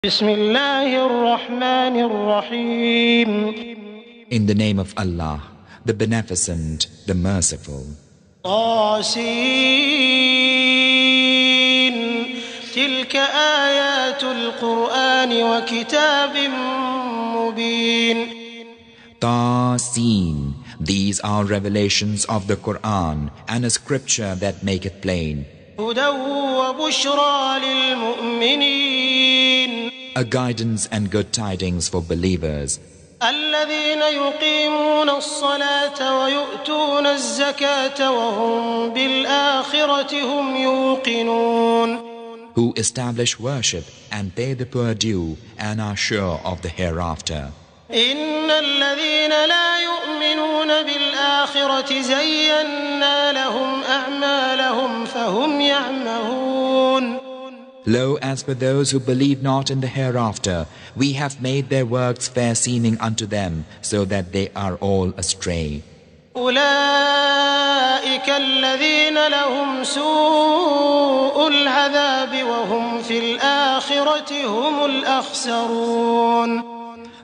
Bismillahir-Rahmanir-Rahim. In the name of Allah, the Beneficent, the Merciful. Tasin. Tilka ayatul Qur'ani wa kitabim mubin. Tasin. These are revelations of the Quran and a scripture that make it plain. Hudaw wa bushra lil mu'minin. A guidance and good tidings for believers. الذين يقيمون الصلاة ويؤتون الزكاة وهم بالآخرة هم يوقنون. Who establish worship and pay the poor due and are sure of the hereafter. إن الذين لا يؤمنون بالآخرة زينا لهم أعمالهم فهم يعمهون. Lo, as for those who believe not in the hereafter, we have made their works fair seeming unto them, so that they are all astray. أولئك الذين لهم سوء العذاب وهم في الآخرة هم الأخسرون.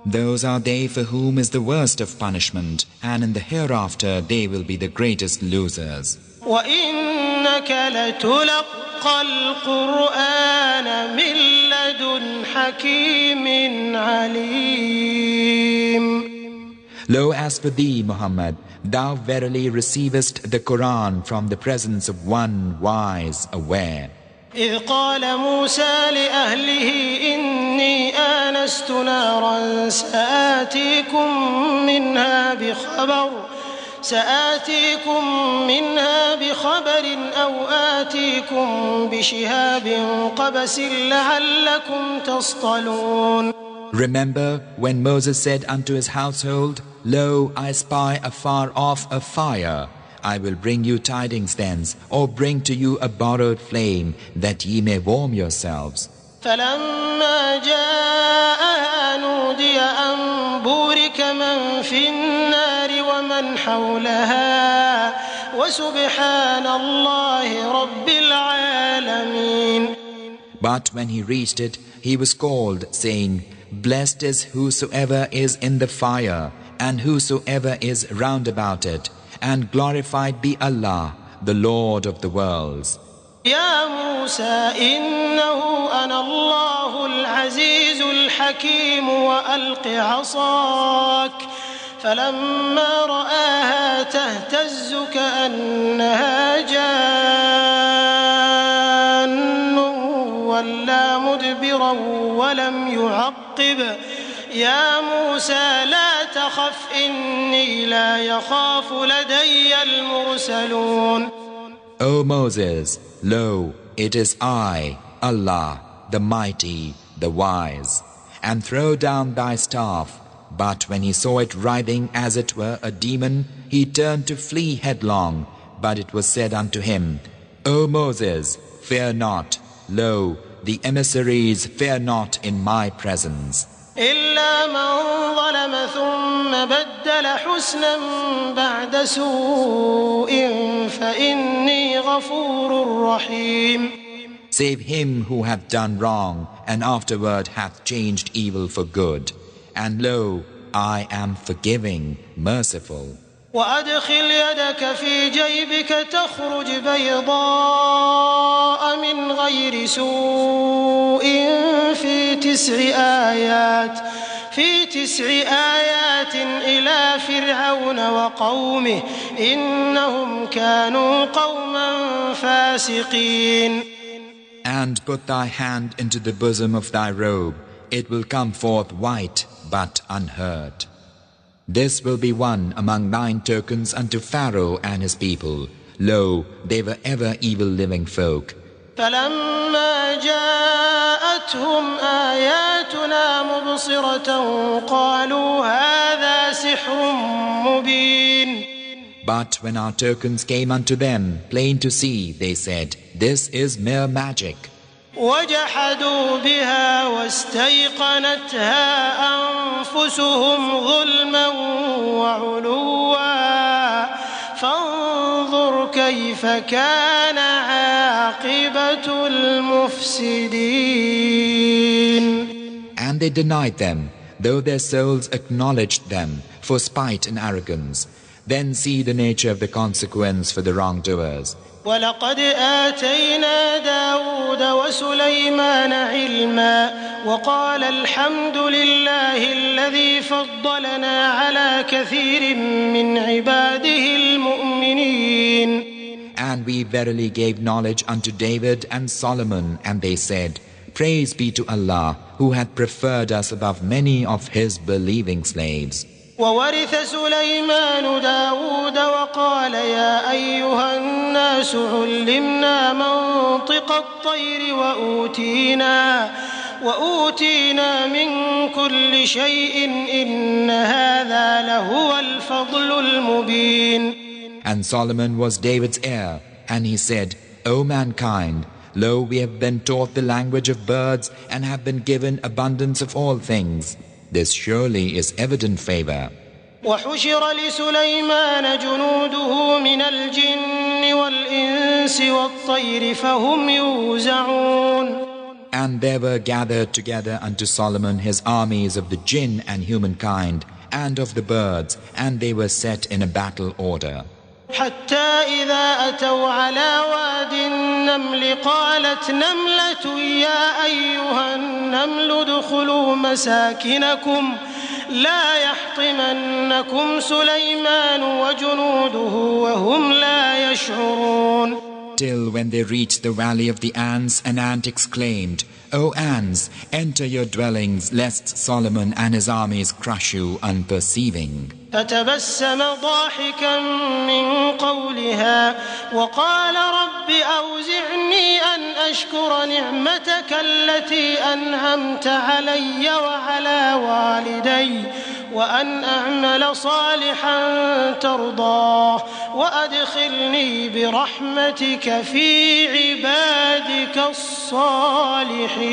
Those are they for whom is the worst of punishment, and in the hereafter they will be the greatest losers. وإنك لتلقى القرآن من لدن حكيم عليم. Lo, as for thee, Muhammad, thou verily receivest the Quran from the presence of one wise, aware. إذ قال موسى لأهله إني آنست نارا سآتيكم منها بخبر أو آتيكم بشهاب قبس لعلكم تصطلون. Remember when Moses said unto his household, Lo, I spy afar off a fire. I will bring you tidings thence, or bring to you a borrowed flame, that ye may warm yourselves. فلما جاءها نودي أن بورك من في النار ومن حولها وسبحان الله رب العالمين. But when he reached it, he was called, saying, Blessed is whosoever is in the fire, and whosoever is round about it, and glorified be Allah, the Lord of the worlds. يا موسى إنه أنا الله العزيز الحكيم وألق عصاك فلما رآها تهتز كأنها جان ولا مدبرا ولم يعقب يا موسى لا تخف إني لا يخاف لدي المرسلون. O Moses, lo, it is I, Allah, the Mighty, the Wise, and throw down thy staff. But when he saw it writhing as it were a demon, he turned to flee headlong. But it was said unto him, O Moses, fear not. Lo, the emissaries fear not in my presence. إلا من ظلم ثم بدل حسنا بعد سوء فإني غفور رحيم. Save him who hath done wrong and afterward hath changed evil for good. And lo, I am forgiving, merciful. وأدخل يدك في جيبك تخرج بيضاء من غير سوء في تسع آيات إلى فرعون وقومه إنهم كانوا قوما فاسقين. And put thy hand into the bosom of thy robe, it will come forth white but unhurt. This will be one among 9 tokens unto Pharaoh and his people. Lo, they were ever evil living folk. فلما جاءتهم آياتنا مبصرة قالوا هذا سحر مبين. But when our tokens came unto them, plain to see, they said, This is mere magic. وجحدوا بها واستيقنتها أنفسهم ظلما وعلوا فانظر كيف كان عاقبة المفسدين. and they denied them, though their souls acknowledged them for spite and arrogance. Then see the nature of the consequence for the wrongdoers. ولقد آتينا داود وسليمان علما وقال الحمد لله الذي فضلنا على كثير من عباده المؤمنين. And we verily gave knowledge unto David and Solomon, and they said, Praise be to Allah, who hath preferred us above many of His believing slaves. وورث سليمان داود وقال يا أيها الناس علمنا منطق الطير وأوتينا من كل شيء إن هذا لهو الفضل المبين. And Solomon was David's heir, and he said, O mankind, lo, we have been taught the language of birds and have been given abundance of all things. This surely is evident favor. وحشر لسليمان جنوده من الجن والإنس والطير فهم يوزعون. And there were gathered together unto Solomon his armies of the jinn and humankind, and of the birds, and they were set in a battle order. حتى إذا أتوا على واد النمل قالت نملة يا أيها النمل ادخلوا مساكنكم لا يحطمنكم سليمان وجنوده وهم لا يشعرون. Till when they reached the valley of the ants, an ant exclaimed, O ants, enter your dwellings, lest Solomon and his armies crush you unperceiving. فتبسم ضاحكا من قولها وقال رب أوزعني أن أشكر نعمتك التي أنعمت علي وعلى والدي وأن أعمل صالحا ترضاه وأدخلني برحمتك في عبادك الصالحين.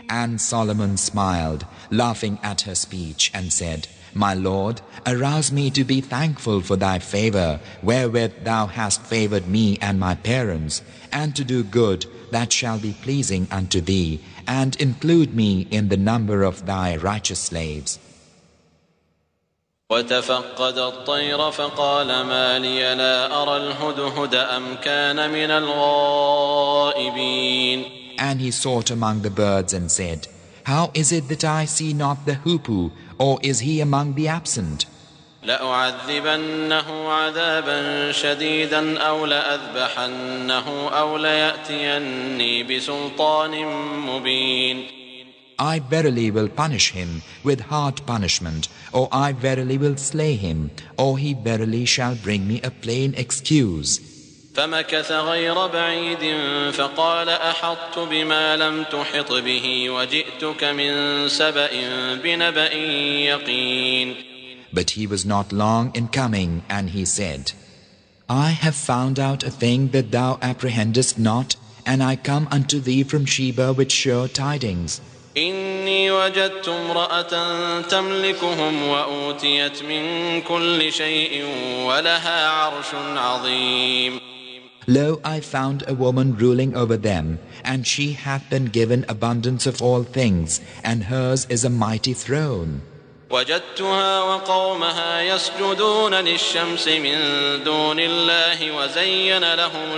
And Solomon smiled, laughing at her speech, and said, My Lord, arouse me to be thankful for thy favor, wherewith thou hast favored me and my parents, and to do good that shall be pleasing unto thee, and include me in the number of thy righteous slaves. وتفقد الطير فقال ما لي لا أرى الهدهد أم كان من الغائبين. And he sought among the birds and said, How is it that I see not the hoopoe, or is he among the absent? لأعذبنه عذابا شديدا أو لأذبحنه أو ليأتيني بسلطان مبين. I verily will punish him with hard punishment, or I verily will slay him, or he verily shall bring me a plain excuse. فمكث غير بعيد فقال أحطت بما لم تحط به وجئتك من سبأ بنبأ يقين. But he was not long in coming, and he said, I have found out a thing that thou apprehendest not, and I come unto thee from Sheba with sure tidings. إني وجدت امرأة تملكهم وأوتيت من كل شيء ولها عرش عظيم. Lo, I found a woman ruling over them, and she hath been given abundance of all things, and hers is a mighty throne. وجدتها وقومها يسجدون للشمس من دون الله وزين لهم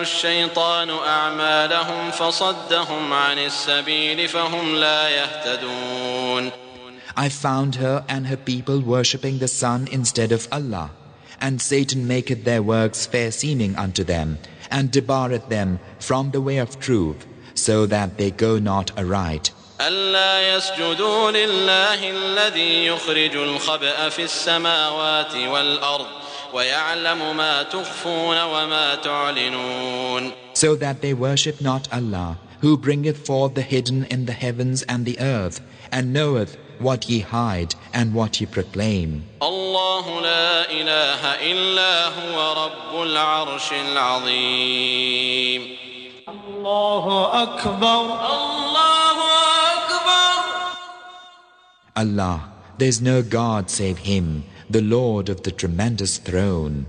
الشيطان أعمالهم فصدهم عن السبيل فهم لا يهتدون. I found her and her people worshipping the sun instead of Allah, and Satan maketh their works fair seeming unto them, and debarreth them from the way of truth, so that they go not aright. ألا يسجدوا لله الذي يخرج الخبأ في السماوات والأرض ويعلم ما تخفون وما تعلنون. So that they worship not Allah, who bringeth forth the hidden in the heavens and the earth, and knoweth what ye hide and what ye proclaim. الله لا إله إلا هو رب العرش العظيم. الله أكبر. الله أكبر. Allah, there is no God save Him, the Lord of the tremendous throne.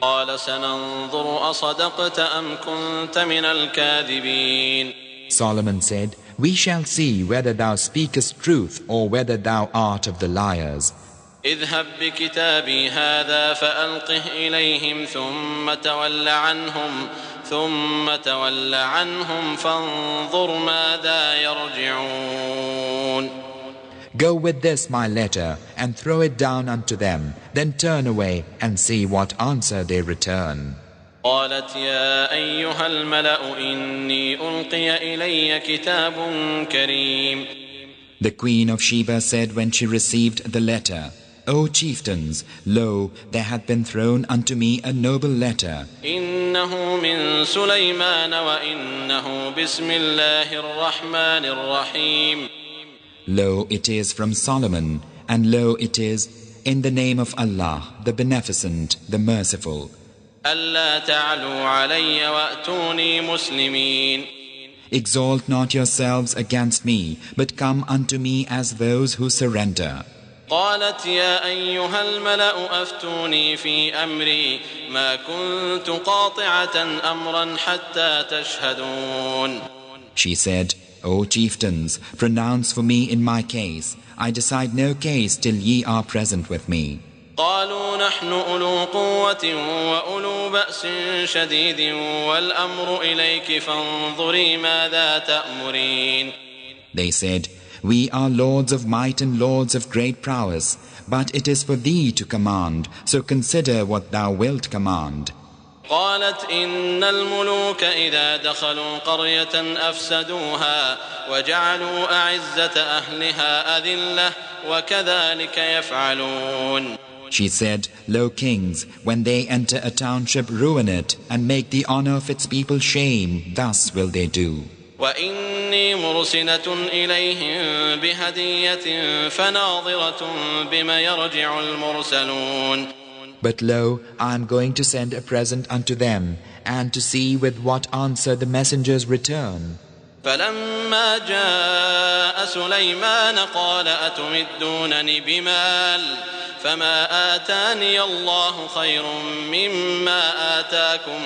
قال سننظر أصدقت أم كنت من الكاذبين. Solomon said, We shall see whether thou speakest truth or whether thou art of the liars. اذهب بكتابي هذا فألقه إليهم ثم تول عنهم فانظر ماذا يرجعون. Go with this my letter and throw it down unto them, then turn away and see what answer they return. قالت يا أيها الملأ إني ألقي إلي كتاب كريم. The queen of Sheba said when she received the letter, O chieftains, lo, there hath been thrown unto me a noble letter. إنه من سليمان وإنه بسم الله الرحمن الرحيم. Lo, it is from Solomon, and lo, it is in the name of Allah, the Beneficent, the Merciful. ألا تعلوا علي وأتوني مسلمين. Exalt not yourselves against me, but come unto me as those who surrender. قالت يا أيها الملأ أفتوني في أمري ما كنت قاطعة أمرا حتى تشهدون. She said, O chieftains, pronounce for me in my case. I decide no case till ye are present with me. قالوا نحن أولو قوة وأولو بأس شديد والأمر إليك فانظري ماذا تأمرين. They said, We are lords of might and lords of great prowess, but it is for thee to command, so consider what thou wilt command. قالت إن الملوك إذا دخلوا قرية أفسدوها وجعلوا أعزة أهلها أذلة وكذلك يفعلون. She said, Lo kings, when they enter a township, ruin it, and make the honor of its people shame, thus will they do. وإني مرسلة إليهم بهدية فناظرة بما يرجع المرسلون. But lo, I am going to send a present unto them, and to see with what answer the messengers return. فلما جاء سليمان قال أتمدونني بمال فما آتاني الله خير مما آتاكم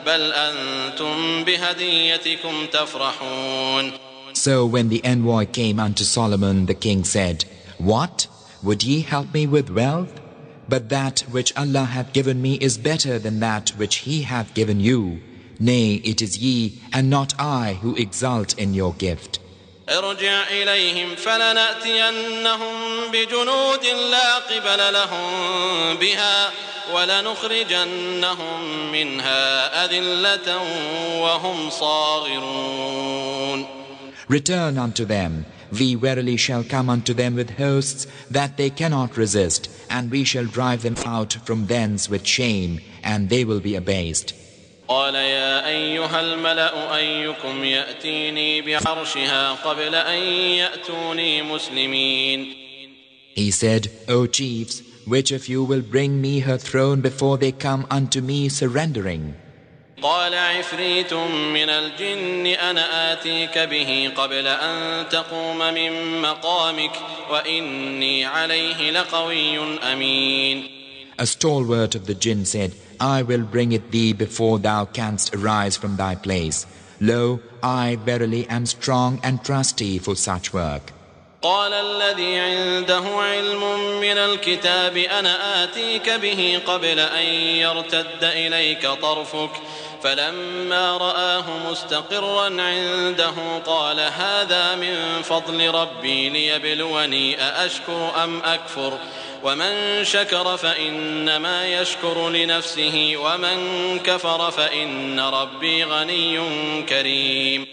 بل أنتم بهديتكم تفرحون. So when the envoy came unto Solomon, the king said, What? Would ye help me with wealth? But that which Allah hath given me is better than that which He hath given you. Nay, it is ye, and not I, who exult in your gift. ارجع إليهم فلنأتينهم بجنود لا قبل لهم بها ولنخرجنهم منها أذلة وهم صاغرون. Return unto them. We verily shall come unto them with hosts that they cannot resist, and we shall drive them out from thence with shame, and they will be abased. قال يا أيها الملأ أيكم يأتيني بعرشها قبل أن يأتوني مسلمين. He said, O chiefs, which of you will bring me her throne before they come unto me surrendering? قال عفريت من الجن أنا آتيك به قبل أن تقوم من مقامك وإني عليه لقوي أمين. A stalwart of the jinn said, I will bring it thee before thou canst arise from thy place. Lo, I verily am strong and trusty for such work. قال الذي عنده علم من الكتاب أنا آتيك به قبل أن يرتد إليك طرفك فلما رآه مستقرا عنده قال هذا من فضل ربي ليبلوني أأشكر أم أكفر ومن شكر فإنما يشكر لنفسه ومن كفر فإن ربي غني كريم.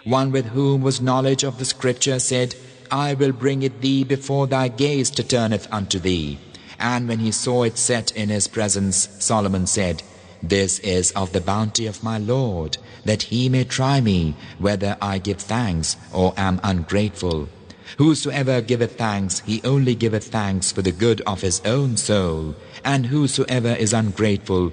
One with whom was knowledge of the scripture said, I will bring it thee before thy gaze turneth unto thee. And when he saw it set in his presence, Solomon said, This is of the bounty of my Lord, that he may try me, whether I give thanks or am ungrateful. Whosoever giveth thanks, he only giveth thanks for the good of his own soul, and whosoever is ungrateful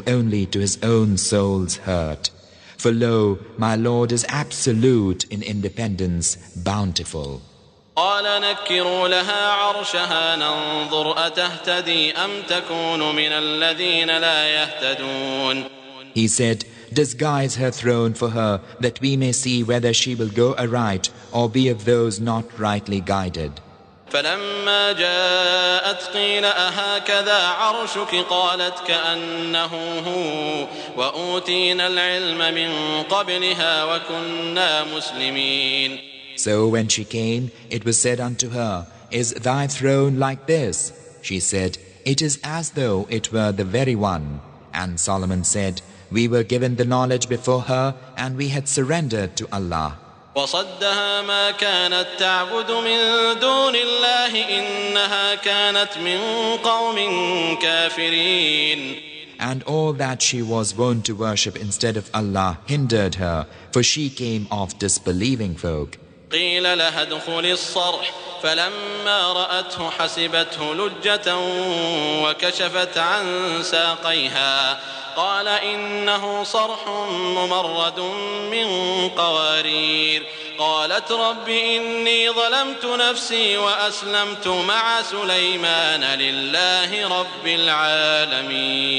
only to his own soul's hurt. For lo, my Lord is absolute in independence, bountiful. قال نكروا لها عرشها ننظر أتهتدي أم تكون من الذين لا يهتدون. He said, disguise her throne for her, that we may see whether she will go aright or be of those not rightly guided. فلما جاءت قيل أهكذا عرشك قالت كأنه هو وأوتينا العلم من قبلها وكنا مسلمين. So when she came, it was said unto her, is thy throne like this? She said, it is as though it were the very one. And Solomon said, we were given the knowledge before her, and we had surrendered to Allah. وصدها ما كانت تعبد من دون الله إنها كانت من قوم كافرين. And all that she was wont to worship instead of Allah hindered her, for she came of disbelieving folk. قيل لها ادخلي الصرح فلما رأته حسبته لجة وكشفت عن ساقيها قال إنه صرح ممرد من قوارير قالت رب إني ظلمت نفسي وأسلمت مع سليمان لله رب العالمين.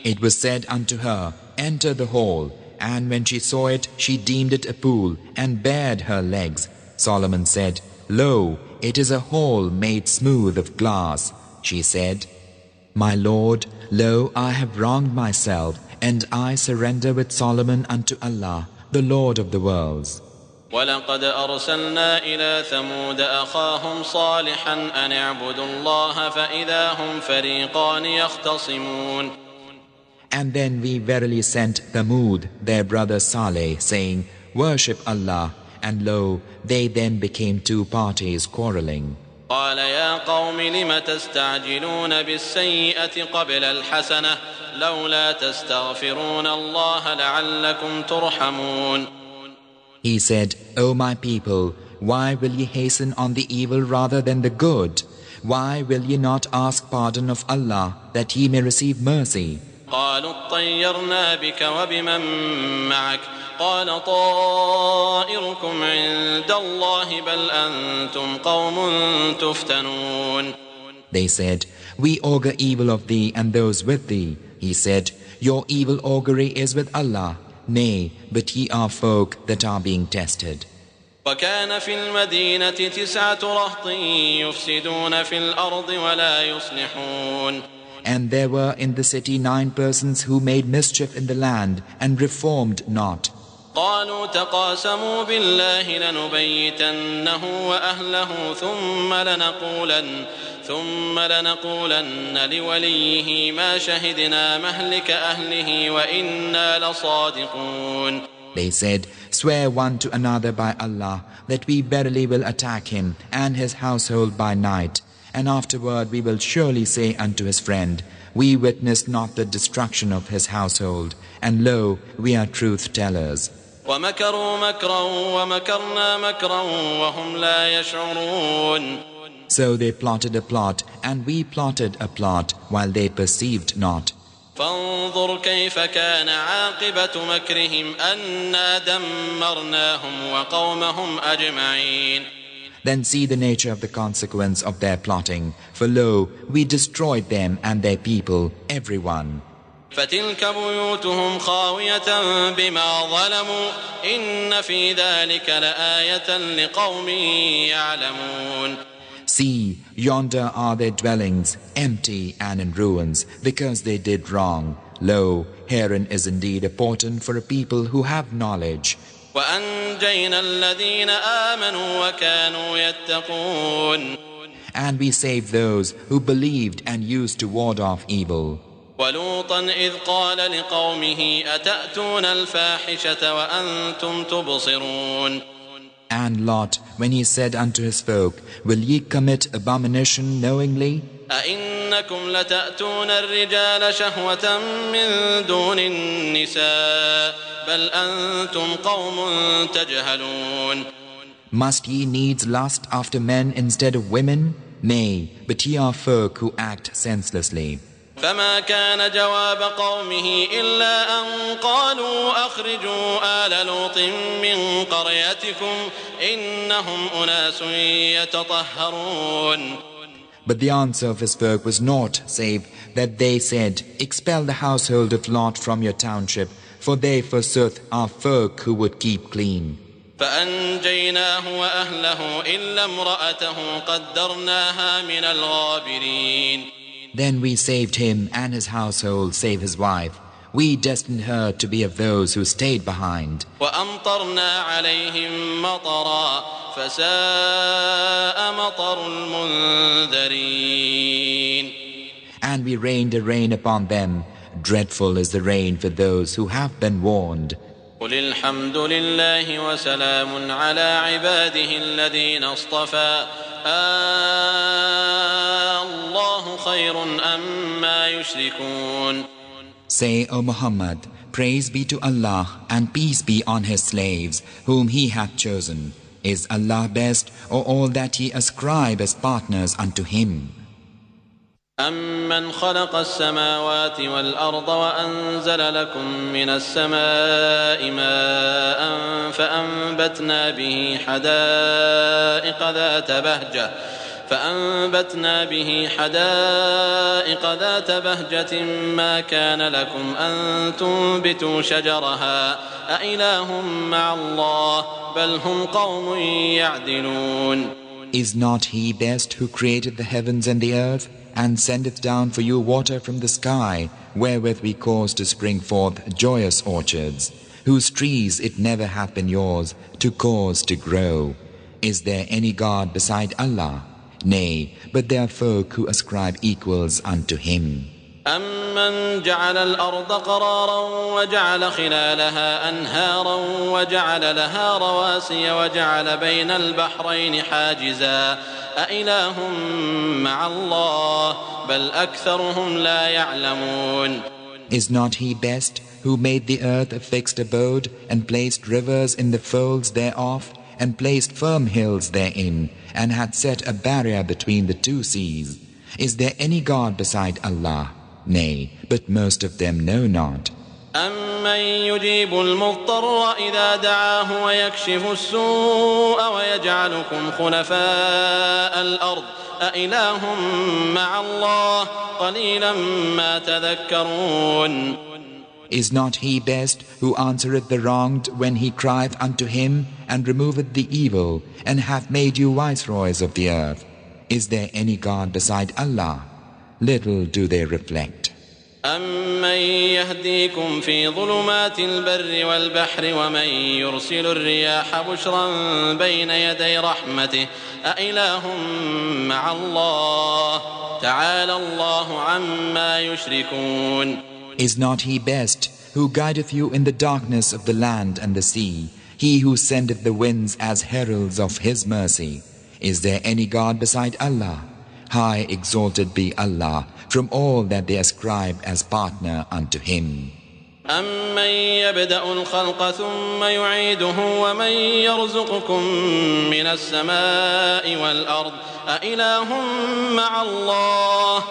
It was said unto her, enter the hall. And when she saw it, she deemed it a pool and bared her legs. Solomon said, lo, it is a hall made smooth of glass. She said, my Lord, lo, I have wronged myself, and I surrender with Solomon unto Allah, the Lord of the worlds. ولقد أرسلنا إلى ثمود أخاهم صالحا أن اعبدوا الله فإذا هم فريقان يختصمون. And then we verily sent Thamud, their brother Saleh, saying, worship Allah, and lo, they then became two parties quarreling. قال يا قوم لم تستعجلون بالسيئة قبل الحسنة لولا تستغفرون الله لعلكم ترحمون. He said, O my people, why will ye hasten on the evil rather than the good? Why will ye not ask pardon of Allah, that ye may receive mercy? قالوا اطيرنا بك وبمن معك قال طائركم عند الله بل أنتم قوم تفتنون. They said, we augur evil of thee and those with thee. He said, your evil augury is with Allah. Nay, but ye are folk that are being tested. وكان في المدينة 9 رهط يفسدون في الأرض ولا يصلحون. And there were in the city 9 persons who made mischief in the land and reformed not. قالوا تقاسموا بالله لنبيتنه وأهله ثم لنقولن لوليه ما شهدنا مهلك أهله وإنا لصادقون. They said, swear one to another by Allah that we verily will attack him and his household by night. And afterward we will surely say unto his friend, we witnessed not the destruction of his household, and lo, we are truth-tellers. ومكروا مكرا ومكرنا مكرا وهم لا يشعرون. So they plotted a plot, and we plotted a plot, while they perceived not. فانظر كيف كان عاقبة مكرهم أنا دمرناهم وقومهم أجمعين. Then see the nature of the consequence of their plotting. For lo, we destroyed them and their people, everyone. فتلك بيوتهم خاوية بما ظلموا إن في ذلك لآية لقوم يعلمون. See, yonder are their dwellings, empty and in ruins, because they did wrong. Lo, herein is indeed a portent for a people who have knowledge. وأنجينا الذين آمنوا وكانوا يتقون. And we saved those who believed and used to ward off evil. ولوطا إذ قال لقومه أتأتون الفاحشة وأنتم تبصرون. And Lot, when he said unto his folk, will ye commit abomination knowingly? أئنكم لتأتون الرجال شهوة من دون النساء بل أنتم قوم تجهلون. Must ye needs lust after men instead of women? Nay, but ye are folk who act senselessly. فما كان جواب قومه إلا أن قالوا أخرجوا آل لوط من قريتكم إنهم أناس يتطهرون. But the answer of his folk was naught save that they said, expel the household of Lot from your township, for they forsooth are folk who would keep clean. فأنجيناه وأهله إلا امرأته قدرناها من الغابرين. Then we saved him and his household save his wife. We destined her to be of those who stayed behind. وأمطرنا عليهم مطرا فساء مطر المنذرين. And we rained a rain upon them. Dreadful is the rain for those who have been warned. قل الحمد لله وسلام على عباده الذين اصطفى الله خير أما يشركون. Say, O Muhammad, praise be to Allah and peace be on His slaves whom He hath chosen. Is Allah best, or all that ye ascribe as partners unto Him? أَمَّنْ خَلَقَ السَّمَاوَاتِ وَالْأَرْضَ وَأَنزَلَ لَكُم مِّنَ السَّمَاءِ مَاءً فَأَنبَتْنَا به حدائق ذات بهجة ما كان لكم أن تنبتوا شجرها أإله مع الله بل هم قوم يعدلون. Is not He best who created the heavens and the earth, and sendeth down for you water from the sky, wherewith we cause to spring forth joyous orchards, whose trees it never hath been yours to cause to grow? Is there any God beside Allah? Nay, but there are folk who ascribe equals unto Him. أَمَّنْ جَعَلَ الْأَرْضَ قَرَارًا وَجَعَلَ خِلَالَهَا أَنْهَارًا وَجَعَلَ لَهَا رَوَاسِيَ وَجَعَلَ بَيْنَ الْبَحْرَيْنِ حَاجِزًا أَإِلَٰهٌ مَّعَ اللَّهِ بَلْ أَكْثَرُهُمْ لَا يَعْلَمُونَ. Is not He best who made the earth a fixed abode and placed rivers in the folds thereof and placed firm hills therein and had set a barrier between the two seas? Is there any God beside Allah? Nay, but most of them know not. أَمَّن يُجِيبُ الْمُضْطَرَّ إِذَا دَعَاهُ وَيَكْشِفُ السُّوءَ وَيَجْعَلُكُمْ خُلَفَاءَ الْأَرْضِ أَإِلَٰهٌ مَّعَ اللَّهِ قَلِيلًا مَّا تَذَكَّرُونَ. Is not He best who answereth the wronged when he crieth unto Him, and removeth the evil, and hath made you viceroys of the earth? Is there any God beside Allah? Little do they reflect. أَمَّن يَهْدِيكُمْ فِي ظُلُمَاتِ الْبَرِّ وَالْبَحْرِ وَمَن يُرْسِلُ الرِّيَاحَ بُشْرًا بَيْنَ يَدَيْ رَحْمَتِهِ أَإِلَٰهٌ مَّعَ اللَّهِ تَعَالَى اللَّهُ عَمَّا يُشْرِكُونَ. Is not He best who guideth you in the darkness of the land and the sea, He who sendeth the winds as heralds of His mercy? Is there any God beside Allah? High exalted be Allah from all that they ascribe as partner unto Him. أَمَّن يَبْدَأُ الْخَلْقَ ثُمَّ يُعِيدُهُ وَمَن يَرْزُقُكُم مِّنَ السَّمَاءِ وَالْأَرْضِ أَإِلَٰهٌ مَّعَ اللَّهِ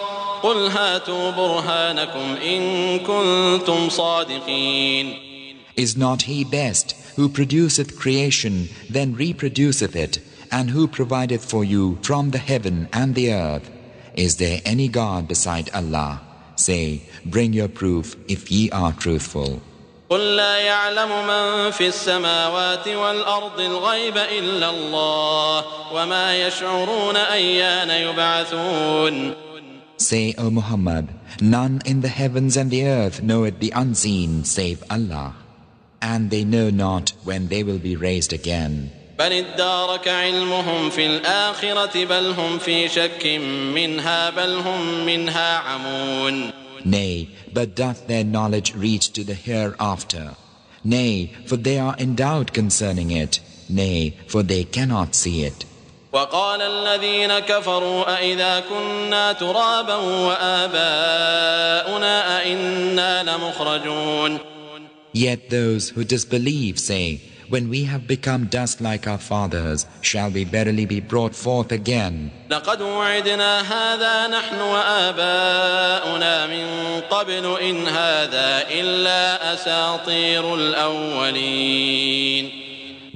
قُلْ هَاتُوا بُرْهَانَكُمْ إِن كُنتُمْ صَادِقِينَ. Is not He best who produceth creation, then reproduceth it, and who provideth for you from the heaven and the earth? Is there any God beside Allah? Say, bring your proof if ye are truthful. قُل لَّا يَعْلَمُ مَن فِي السَّمَاوَاتِ وَالْأَرْضِ الْغَيْبَ إِلَّا اللَّهُ وَمَا يَشْعُرُونَ أَيَّانَ يُبْعَثُونَ. Say, O Muhammad, none in the heavens and the earth knoweth the unseen save Allah, and they know not when they will be raised again. بل ادارك علمهم في الآخرة بل هم في شك منها بل هم منها عمون. Nay, but doth their knowledge reach to the hereafter? Nay, for they are in doubt concerning it. Nay, for they cannot see it. وقال الذين كفروا أئذا كنا ترابا وآباؤنا أئنا لمخرجون. Yet those who disbelieve say, when we have become dust like our fathers, shall we verily be brought forth again? لقد وعدنا هذا نحن وآباؤنا من قبل إن هذا إلا أساطير الأولين.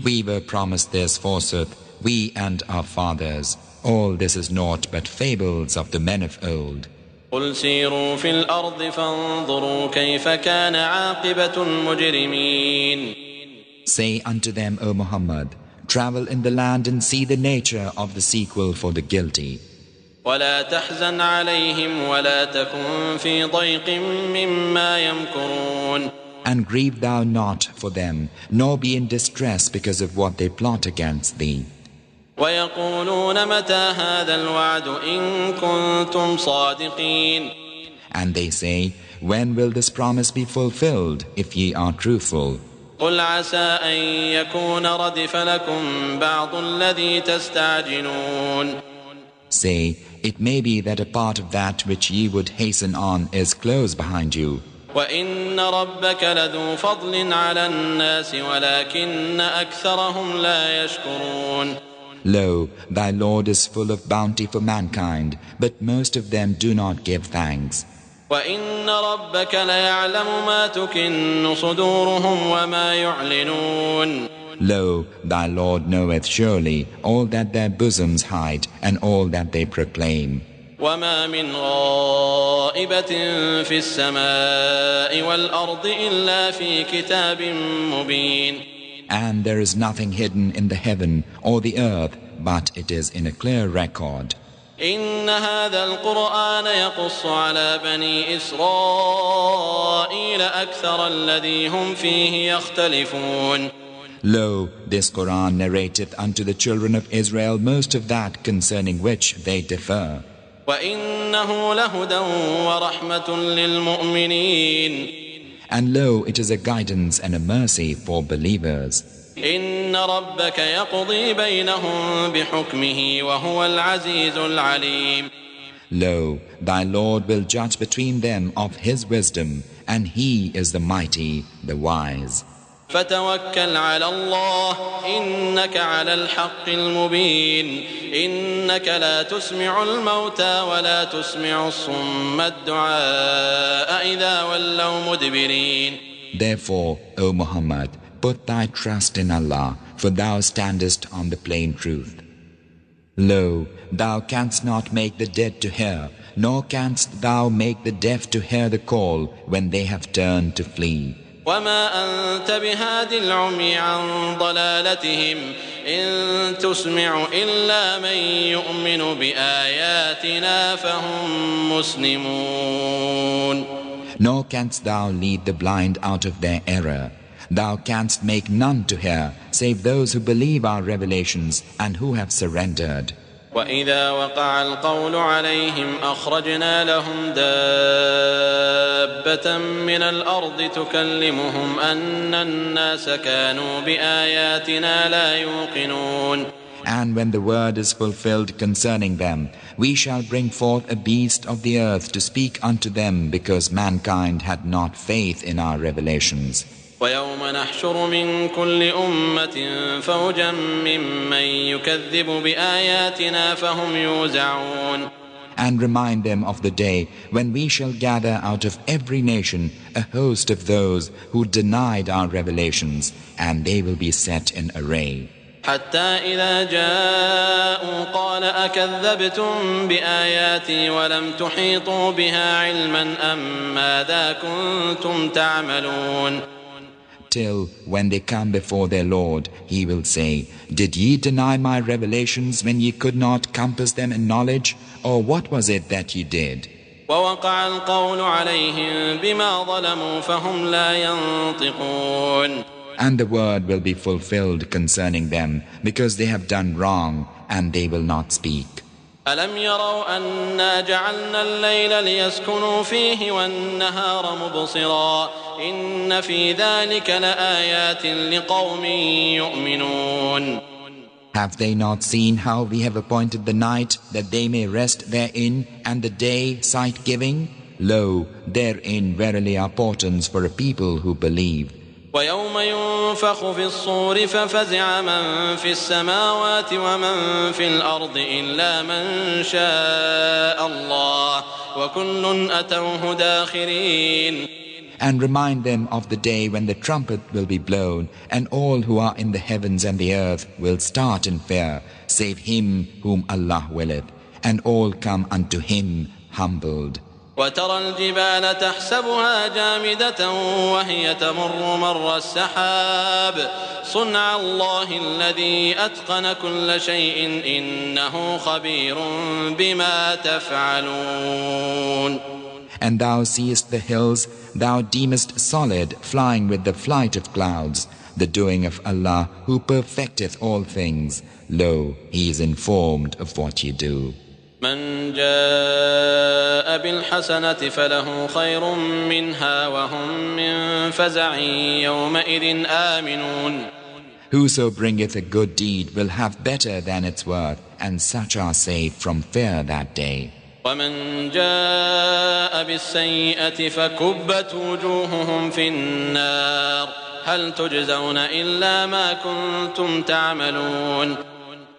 We were promised this, forsooth, we and our fathers. All this is naught but fables of the men of old. قل سيروا في الأرض فانظروا كيف كان عاقبة المجرمين. Say unto them, O Muhammad, travel in the land and see the nature of the sequel for the guilty. ولا تحزن عليهم ولا تكن في ضيق مما يمكرون. And grieve thou not for them, nor be in distress because of what they plot against thee. ويقولون متى هذا الوعد إن كنتم صادقين. And they say, when will this promise be fulfilled, if ye are truthful? قل عسى أن يكون ردف لكم بعض الذي تستعجلون. Say, it may be that a part of that which ye would hasten on is close behind you. وإن ربك لذو فضل على الناس ولكن أكثرهم لا يشكرون. Lo, thy Lord is full of bounty for mankind, but most of them do not give thanks. وإن ربك ليعلم ما تكن صدورهم وما يعلنون. Lo, thy Lord knoweth surely all that their bosoms hide and all that they proclaim. وما من غائبة في السماء والأرض إلا في كتاب مبين. And there is nothing hidden in the heaven or the earth, but it is in a clear record. إن هذا القرآن يقص على بني إسرائيل أكثر الذي هم فيه يختلفون. Lo, this Quran narrateth unto the children of Israel most of that concerning which they differ. وإنه لهدى ورحمة للمؤمنين. And lo, it is a guidance and a mercy for believers. إن ربك يقضي بينهم بحكمه وهو العزيز العليم. Lo, thy Lord will judge between them of his wisdom, and he is the mighty, the wise. فتوكل على الله إنك على الحق المبين. إنك لا تسمع الموتى ولا تسمع الصم الدعاء إذا ولوا مدبرين. Therefore, O Muhammad, put thy trust in Allah, for thou standest on the plain truth. Lo, thou canst not make the dead to hear, nor canst thou make the deaf to hear the call when they have turned to flee. وما أنت بهاد العمي عن ضلالتهم إن تسمع إلا من يؤمن بآياتنا فهم مسلمون. Nor canst thou lead the blind out of their error. Thou canst make none to hear, save those who believe our revelations and who have surrendered. وإذا وقع القول عليهم أخرجنا لهم دابة من الأرض تكلمهم أن الناس كانوا بآياتنا لا يوقنون. And when the word is fulfilled concerning them, we shall bring forth a beast of the earth to speak unto them, because mankind had not faith in our revelations. ويوم نحشر من كل أمة فوجا ممن يكذب بآياتنا فهم يوزعون. And remind them of the day when we shall gather out of every nation a host of those who denied our revelations, and they will be set in array. حتى إذا جاءوا قال أكذبتم بآياتي ولم تحيطوا بها علما أم ماذا كنتم تعملون. Till when they come before their Lord, he will say, did ye deny my revelations when ye could not compass them in knowledge? Or what was it that ye did? ووقع القول عليهم بما ظلموا فهم لا ينطقون. And the word will be fulfilled concerning them, because they have done wrong, and they will not speak. ألم يروا أنا جعلنا الليل ليسكنوا فيه والنهار مبصرا إن في ذلك لآيات لقوم يؤمنون. Have they not seen how we have appointed the night that they may rest therein, and the day sight-giving? Lo, therein verily are portents for a people who believe. ويوم ينفخ في الصور ففزع من في السماوات ومن في الأرض إلا من شاء الله وكل أتوه داخرين. And remind them of the day when the trumpet will be blown, and all who are in the heavens and the earth will start in fear, save him whom Allah willeth, and all come unto him humbled. وترى الجبال تحسبها جامدة وهي تمر مر السحاب صنع الله الذي أتقن كل شيء إنه خبير بما تفعلون. And thou seest the hills, thou deemest solid, flying with the flight of clouds, the doing of Allah, who perfecteth all things. Lo, he is informed of what ye do. من جاء بالحسنة فله خير منها وهم من فزع يومئذ آمنون. Whoso bringeth a good deed will have better than its worth, and such are saved from fear that day. ومن جاء بالسيئة فكبت وجوههم في النار هل تجزون إلا ما كنتم تعملون.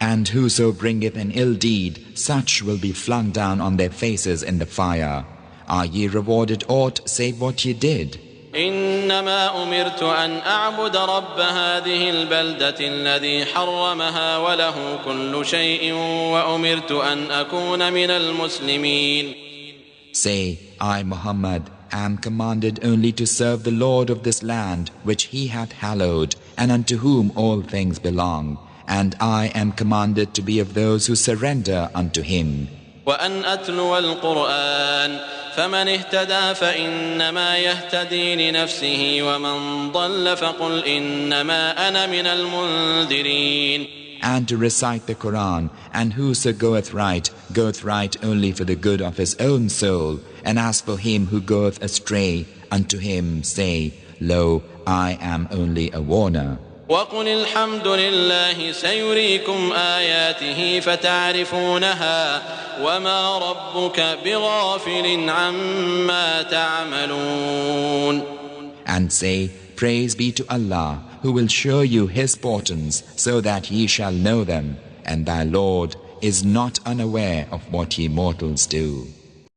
And whoso bringeth an ill deed, such will be flung down on their faces in the fire. Are ye rewarded aught save what ye did? إنما أمرت أن أعبد رب هذه البلدة الذي حرمها وله كل شيء وأمرت أن أكون من المسلمين. Say, I, Muhammad, am commanded only to serve the Lord of this land which he hath hallowed, and unto whom all things belong. And I am commanded to be of those who surrender unto him. وأن أتلو القرآن فمن اهتدى فإنما يهتدي لنفسه ومن ضل فقل إنما أنا من المنذرين. And to recite the Quran, and whoso goeth right only for the good of his own soul. And as for him who goeth astray, unto him say, Lo, I am only a warner. وقل الحمد لله سيريكم آياته فتعرفونها وما ربك بغافل عما تعملون. And say, Praise be to Allah, who will show you his portents, so that ye shall know them, and thy Lord is not unaware of what ye mortals do.